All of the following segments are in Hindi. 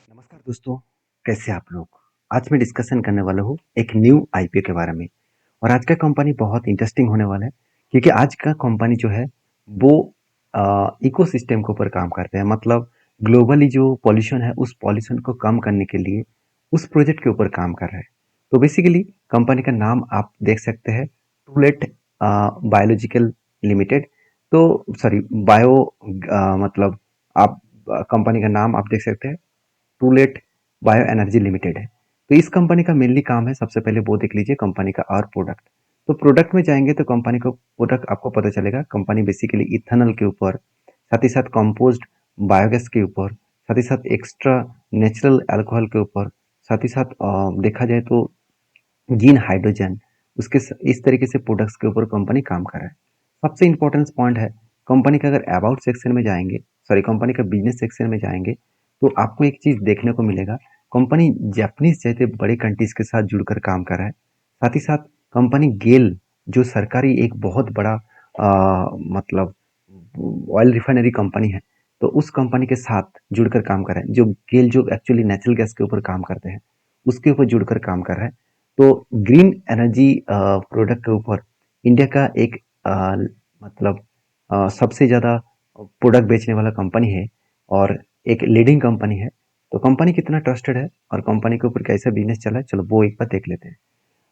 नमस्कार दोस्तों, कैसे आप लोग? आज मैं डिस्कशन करने वाला हूँ एक न्यू आईपीओ के बारे में। और आज का कंपनी बहुत इंटरेस्टिंग होने वाला है क्योंकि आज का कंपनी जो है वो इकोसिस्टम के ऊपर काम करते हैं। मतलब ग्लोबली जो पॉल्यूशन है उस पॉल्यूशन को कम करने के लिए उस प्रोजेक्ट के ऊपर काम कर रहे हैं। तो बेसिकली कंपनी का नाम आप देख सकते हैं, ट्रूलेट बायोलॉजिकल लिमिटेड। तो सॉरी बायो मतलब आप कंपनी का नाम आप देख सकते हैं, ट्रूलेट बायो एनर्जी लिमिटेड है। तो इस कंपनी का मेनली काम है, सबसे पहले वो देख लीजिए कंपनी का और प्रोडक्ट। तो प्रोडक्ट में जाएंगे तो कंपनी को प्रोडक्ट आपको पता चलेगा। कंपनी बेसिकली इथेनॉल के ऊपर, साथ ही साथ कंपोस्ट बायोगैस के ऊपर, साथ ही साथ एक्स्ट्रा नेचुरल अल्कोहल के ऊपर, साथ ही साथ देखा जाए तो ग्रीन हाइड्रोजन, इस तरीके से प्रोडक्ट्स के ऊपर कंपनी काम कर रहा है। सबसे इंपॉर्टेंट पॉइंट है कंपनी का, अगर अबाउट सेक्शन में जाएंगे, सॉरी कंपनी का बिजनेस सेक्शन में जाएंगे तो आपको एक चीज देखने को मिलेगा। कंपनी जापानीज जैसे बड़े कंट्रीज के साथ जुड़कर काम कर रहा है। साथ ही साथ कंपनी गेल, जो सरकारी एक बहुत बड़ा मतलब ऑयल रिफाइनरी कंपनी है, तो उस कंपनी के साथ जुड़कर काम कर रहा है। जो गेल जो एक्चुअली नेचुरल गैस के ऊपर काम करते हैं उसके ऊपर जुड़कर काम कर रहा है। तो ग्रीन एनर्जी प्रोडक्ट के ऊपर इंडिया का एक मतलब सबसे ज़्यादा प्रोडक्ट बेचने वाला कंपनी है और एक लीडिंग कंपनी है। तो कंपनी कितना ट्रस्टेड है और कंपनी के ऊपर कैसा बिजनेस चला है, चलो वो एक बार देख लेते हैं।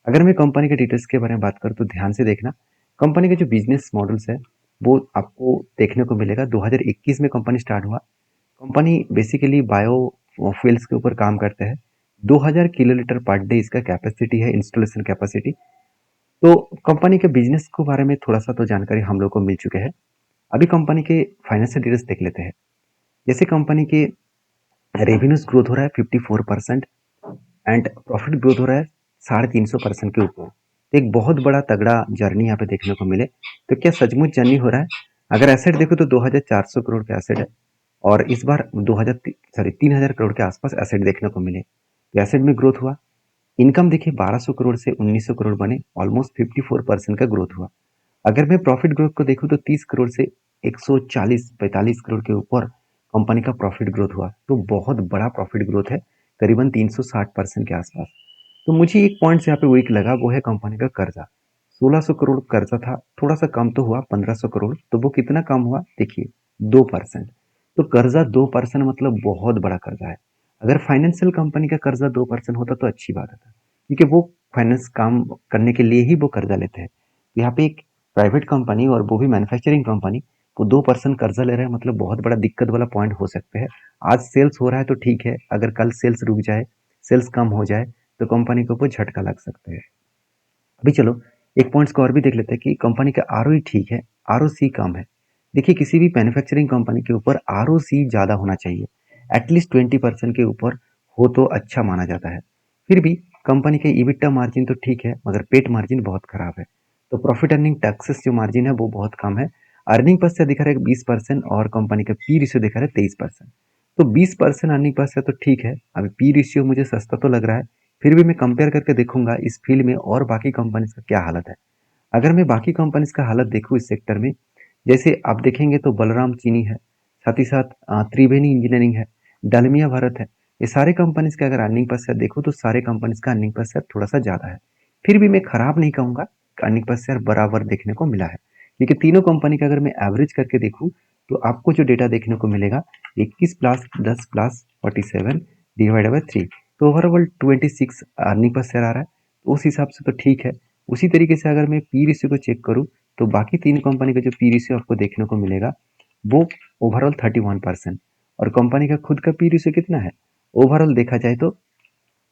अगर मैं कंपनी के डिटेल्स के बारे में बात करूँ तो ध्यान से देखना। कंपनी के जो बिजनेस मॉडल्स है वो आपको देखने को मिलेगा। 2021 में कंपनी स्टार्ट हुआ। कंपनी बेसिकली बायो फ्यूल्स के ऊपर काम करते हैं। 2000 किलोलीटर पर डे इसका कैपेसिटी है, इंस्टॉलेशन कैपेसिटी। तो कंपनी के बिजनेस के बारे में थोड़ा सा तो जानकारी हम लोग को मिल चुके हैं। अभी कंपनी के फाइनेंशियल डिटेल्स देख लेते हैं। जैसे कंपनी के रेवेन्यूज ग्रोथ हो रहा है 54% एंड प्रॉफिट ग्रोथ हो रहा है 350% के ऊपर। तो एक बहुत बड़ा तगड़ा जर्नी यहाँ पे देखने को मिले। तो क्या सचमुच जर्नी हो रहा है? अगर एसेट देखो तो 2400 करोड़ का एसेट है और इस बार 3000 करोड़ के आसपास एसेट देखने को मिले। तो एसेट में ग्रोथ हुआ। इनकम देखिए 1200 करोड़ से 1900 करोड़ बने, ऑलमोस्ट 54% का ग्रोथ हुआ। अगर मैं प्रॉफिट ग्रोथ को देखूं तो 30 करोड़ से 140-45 करोड़ के ऊपर कंपनी का प्रॉफिट ग्रोथ हुआ। तो बहुत बड़ा प्रॉफिट ग्रोथ है, करीबन 360% के आसपास। तो मुझे एक पॉइंट यहाँ पे वीक लगा, वो है कंपनी का कर्जा। 1600 करोड़ कर्जा था, थोड़ा सा कम तो हुआ 1500 करोड़। तो वो कितना कम हुआ देखिए, 2%। तो कर्जा 2% मतलब बहुत बड़ा कर्जा है। अगर फाइनेंशियल कंपनी का कर्जा 2% होता तो अच्छी बात होता, क्योंकि वो फाइनेंस काम करने के लिए ही वो कर्जा लेते हैं। यहाँ पे एक प्राइवेट कंपनी और वो भी मैन्युफैक्चरिंग कंपनी, वो 2% कर्जा ले रहे हैं, मतलब बहुत बड़ा दिक्कत वाला पॉइंट हो सकते हैं। आज सेल्स हो रहा है तो ठीक है, अगर कल सेल्स रुक जाए, सेल्स कम हो जाए तो कंपनी के ऊपर झटका लग सकते हैं। अभी चलो एक पॉइंट्स को और भी देख लेते हैं कि कंपनी का आरओई ठीक है, आरओसी कम है। देखिए किसी भी मैन्युफैक्चरिंग कंपनी के ऊपर आरओसी ज़्यादा होना चाहिए, एटलीस्ट 20% के ऊपर हो तो अच्छा माना जाता है। फिर भी कंपनी के ईबिटा मार्जिन तो ठीक है, मगर पेट मार्जिन बहुत खराब है। तो प्रॉफिट अर्निंग टैक्सेस जो मार्जिन है वो बहुत कम है। अर्निंग पर से दिखा रहा है 20% और कंपनी का पी रेशियो दिखा रहा है 23%। तो 20% अर्निंग पर से तो ठीक है, अभी पी रेशियो मुझे सस्ता तो लग रहा है। फिर भी मैं कंपेयर करके देखूंगा इस फील्ड में और बाकी कंपनीज का क्या हालत है। अगर मैं बाकी कंपनीज का हालत देखूँ इस सेक्टर में, जैसे आप देखेंगे तो बलराम चीनी है, साथ ही साथ त्रिवेणी इंजीनियरिंग है, डालमिया भारत है। ये सारे कंपनीज का अगर अर्निंग पर शेयर देखूँ तो सारे कंपनीज का अर्निंग पर शेयर थोड़ा सा ज़्यादा है। फिर भी मैं खराब नहीं कहूँगा, अर्निंग पर शेयर बराबर देखने को मिला है। क्योंकि तीनों कंपनी का अगर मैं एवरेज करके देखूँ तो आपको जो डेटा देखने को मिलेगा 21 प्लस 10 प्लस 47 डिवाइड बाई 3, तो ओवरऑल 26 अर्निंग पर शेयर आ रहा है। तो उस हिसाब से तो ठीक है। उसी तरीके से अगर मैं पी रेशियो को चेक करूँ तो बाकी तीन कंपनी का जो पी रेशियो आपको देखने को मिलेगा वो ओवरऑल 31%। और कंपनी का खुद का पी रेशियो कितना है, ओवरऑल देखा जाए तो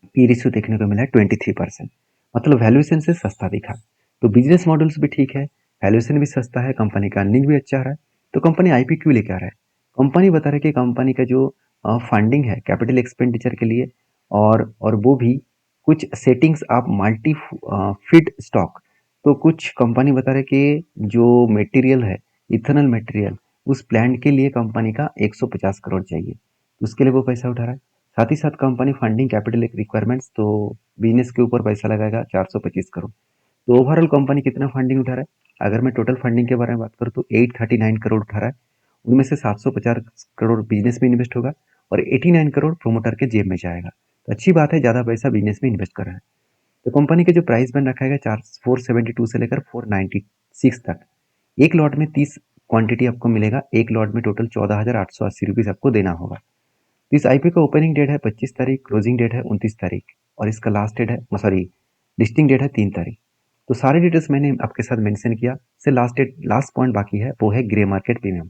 पी रेशियो देखने को मिला है 23%। मतलब वैल्यूएशन से सस्ता दिखा। तो बिजनेस मॉडल्स भी ठीक है, वैल्यूएशन भी सस्ता है, कंपनी का अर्निंग भी अच्छा आ रहा है। तो कंपनी आईपी क्यों लेके आ रहा है? कंपनी बता रहा है कि कंपनी का जो फंडिंग है कैपिटल एक्सपेंडिचर के लिए, और वो भी कुछ सेटिंग्स आप मल्टी फिट स्टॉक। तो कुछ कंपनी बता रहे कि जो मटेरियल है, इथेनॉल मटेरियल, उस प्लांट के लिए कंपनी का 150 करोड़ चाहिए, उसके लिए वो पैसा उठा रहा है। साथ ही साथ कंपनी फंडिंग कैपिटल रिक्वायरमेंट्स, तो बिजनेस के ऊपर पैसा लगाएगा 425 करोड़। तो ओवरऑल कंपनी कितना फंडिंग उठा रहा है? अगर मैं टोटल फंडिंग के बारे में बात करूँ तो 839 करोड़ उठा रहा है। उनमें से 750 करोड़ बिजनेस में इन्वेस्ट होगा और 89 करोड़ प्रोमोटर के जेब में जाएगा। तो अच्छी बात है, ज़्यादा पैसा बिजनेस में इन्वेस्ट कर रहे हैं। तो कंपनी के जो प्राइस बैंड रखा गया 472 से लेकर 496 तक। एक लॉट में 30 क्वांटिटी आपको मिलेगा। एक लॉट में टोटल 14,880 रुपीज़ आपको देना होगा। तो इस आईपीओ का ओपनिंग डेट है 25 तारीख, क्लोजिंग डेट है 29 तारीख और इसका लास्ट डेट है सॉरी लिस्टिंग डेट है 3 तारीख। तो सारे डिटेल्स मैंने आपके साथ मेंशन किया। से लास्ट पॉइंट बाकी है, वो है ग्रे मार्केट प्रीमियम।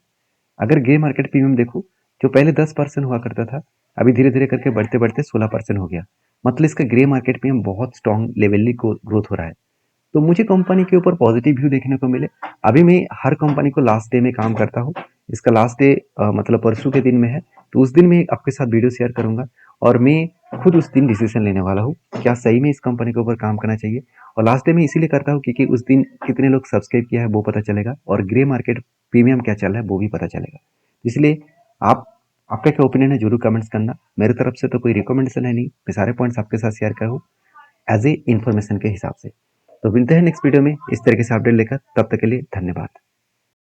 अगर ग्रे मार्केट प्रीमियम देखो, जो पहले 10% हुआ करता था, अभी धीरे धीरे करके बढ़ते बढ़ते 16% हो गया। मतलब इसका ग्रे मार्केट प्रीमियम बहुत स्ट्रॉन्ग लेवल की ग्रोथ हो रहा है। तो मुझे कंपनी के ऊपर पॉजिटिव व्यू देखने को मिले। अभी मैं हर कंपनी को लास्ट डे में काम करता हूँ। इसका लास्ट डे मतलब परसों के दिन में है। तो उस दिन मैं आपके साथ वीडियो शेयर करूंगा और मैं खुद उस दिन डिसीजन लेने वाला हूँ क्या सही में इस कंपनी के ऊपर काम करना चाहिए। और लास्ट डे में इसीलिए करता हूँ क्योंकि उस दिन कितने लोग सब्सक्राइब किया है वो पता चलेगा और ग्रे मार्केट प्रीमियम क्या चल रहा है वो भी पता चलेगा। इसलिए आप आपका क्या ओपिनियन है जरूर कमेंट्स करना। मेरी तरफ से तो कोई रिकमेंडेशन है नहीं, मैं सारे पॉइंट्स आपके साथ शेयर कर हूँ एज ए इन्फॉर्मेशन के हिसाब से। तो मिलते हैं नेक्स्ट वीडियो में इस तरीके से अपडेट लेकर। तब तक के लिए धन्यवाद।